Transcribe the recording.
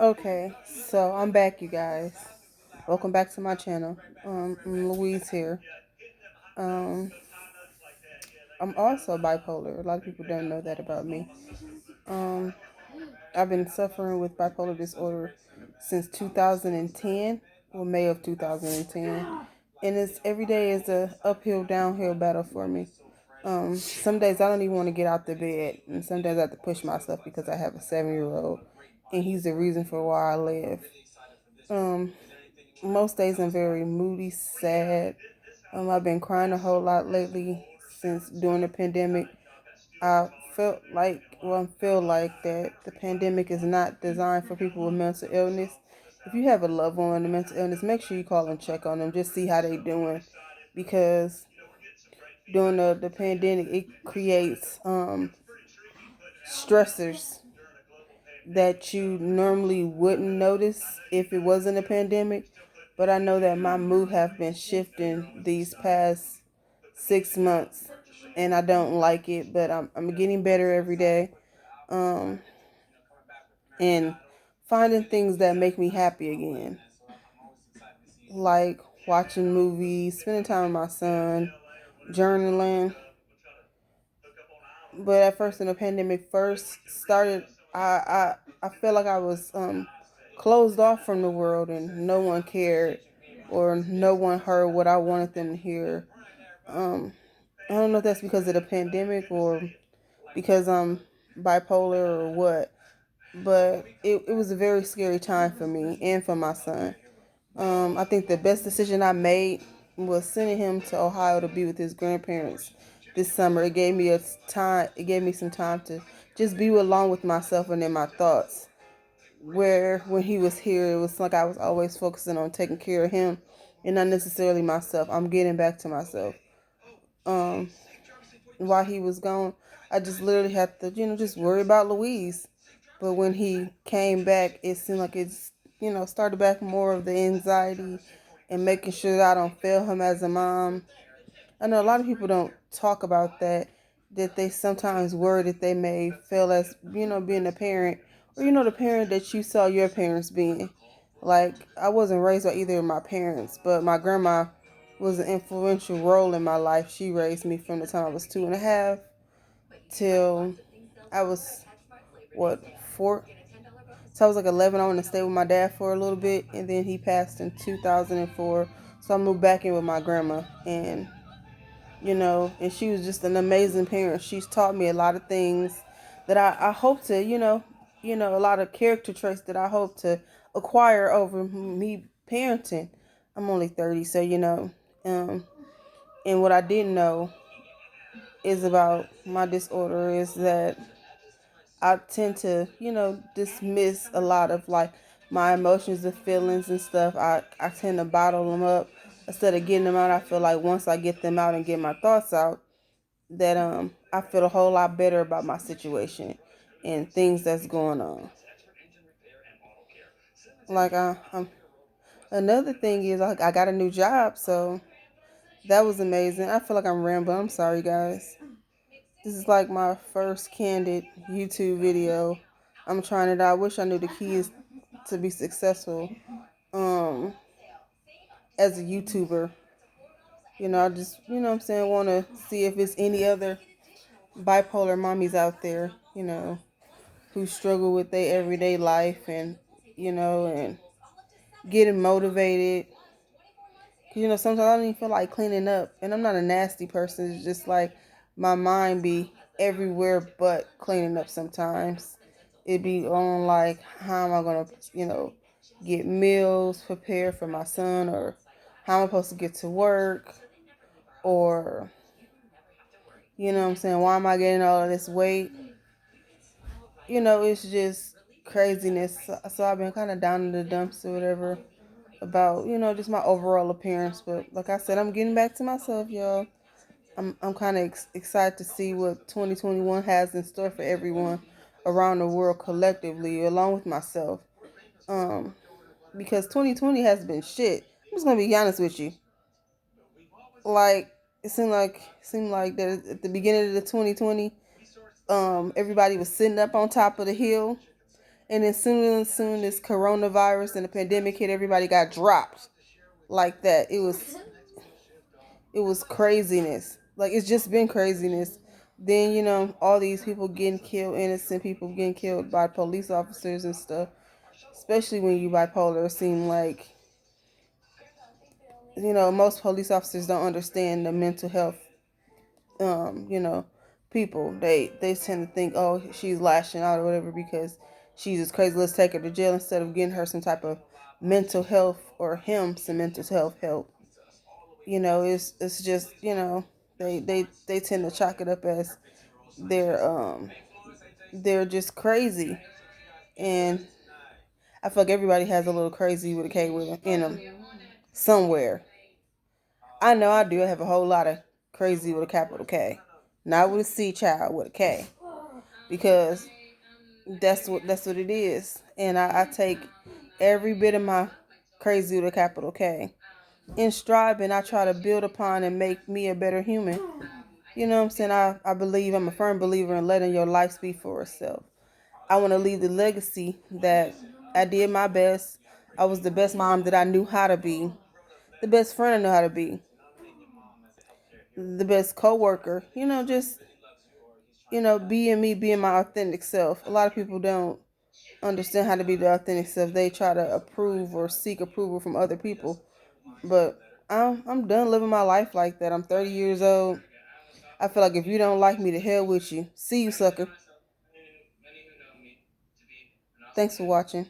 Okay, so I'm back, you guys. Welcome back to my channel. I'm Louise here. Um, I'm also bipolar. A lot of people don't know that about me. Um, I've been suffering with bipolar disorder since 2010, or May of 2010, and it's every day is a uphill, downhill battle for me. Some days I don't even want to get out the bed, and some days I have to push myself because I have a 7-year-old, and he's the reason for why I live. Um, Most days I'm very moody, sad. I've been crying a whole lot lately since during the pandemic. I feel like that the pandemic is not designed for people with mental illness. If you have a loved one with mental illness, make sure you call and check on them, just see how they doing, because during the pandemic it creates stressors that you normally wouldn't notice if it wasn't a pandemic. But I know that my mood have been shifting these past 6 months, and I don't like it. But I'm getting better every day, um, and finding things that make me happy again, like watching movies, spending time with my son, journaling. But at first, when the pandemic first started, I felt like I was closed off from the world, and no one cared, or no one heard what I wanted them to hear. Um, I don't know if that's because of the pandemic or because I'm bipolar or what, but it was a very scary time for me and for my son. I think the best decision I made was sending him to Ohio to be with his grandparents this summer. It gave me a time. It gave me some time to just be alone with myself and in my thoughts. Where when he was here, it was like I was always focusing on taking care of him and not necessarily myself. I'm getting back to myself. Um, while he was gone, I just literally had to, just worry about Louise. But when he came back, it seemed like started back more of the anxiety and making sure that I don't fail him as a mom. I know a lot of people don't talk about that they sometimes worry that they may fail as, being a parent, or, the parent that you saw your parents being. Like, I wasn't raised by either of my parents, but my grandma was an influential role in my life. She raised me from the time I was 2.5 till I was, what, 4? So I was like 11. I went to stay with my dad for a little bit, and then he passed in 2004. So I moved back in with my grandma, and she was just an amazing parent. She's taught me a lot of things that I hope to, a lot of character traits that I hope to acquire over me parenting. I'm only 30, so, um, and what I didn't know is about my disorder is that I tend to, dismiss a lot of like my emotions and feelings and stuff. I tend to bottle them up instead of getting them out. I feel like once I get them out and get my thoughts out, that I feel a whole lot better about my situation and things that's going on. Like another thing is like I got a new job, so that was amazing. I feel like I'm rambling. I'm sorry, guys. This is like my first candid YouTube video. I'm trying it out. I wish I knew the keys to be successful um as a YouTuber. I just, what I'm saying, want to see if it's any other bipolar mommies out there, who struggle with their everyday life, and getting motivated. 'Cause, sometimes I don't even feel like cleaning up, and I'm not a nasty person. It's just like my mind be everywhere but cleaning up sometimes. It be on like, how am I gonna, get meals prepared for my son, or how am I supposed to get to work, or what I'm saying, why am I getting all of this weight? It's just craziness. So I've been kind of down in the dumps or whatever about, just my overall appearance. But like I said, I'm getting back to myself, y'all. I'm kind of excited to see what 2021 has in store for everyone around the world collectively, along with myself. Um, because 2020 has been shit. I'm just gonna be honest with you. Like it seemed like that at the beginning of the 2020, everybody was sitting up on top of the hill, And then soon this coronavirus and the pandemic hit, everybody got dropped like that. It was craziness. Like, it's just been craziness. Then, all these people getting killed, innocent people getting killed by police officers and stuff. Especially when you bipolar, it seem like, most police officers don't understand the mental health, um, you know, people. They tend to think, oh, she's lashing out or whatever because she's just crazy. Let's take her to jail instead of getting her some type of mental health or him some mental health help. It's just, they tend to chalk it up as they're they're just crazy. And I feel like everybody has a little crazy with a K in them somewhere. I know I do. I have a whole lot of crazy with a capital K, not with a C, child, with a K, because that's what it is. And I take every bit of my crazy with a capital K in stride, and I try to build upon and make me a better human. You know what I'm saying? I believe, I'm a firm believer in letting your life speak for itself. I want to leave the legacy that I did my best. I was the best mom that I knew how to be, the best friend I knew how to be, the best coworker. Just being me, being my authentic self. A lot of people don't understand how to be the authentic self. They try to approve or seek approval from other people. But I'm done living my life like that. I'm 30 years old. I feel like if you don't like me, to hell with you. See you, sucker. Thanks for watching.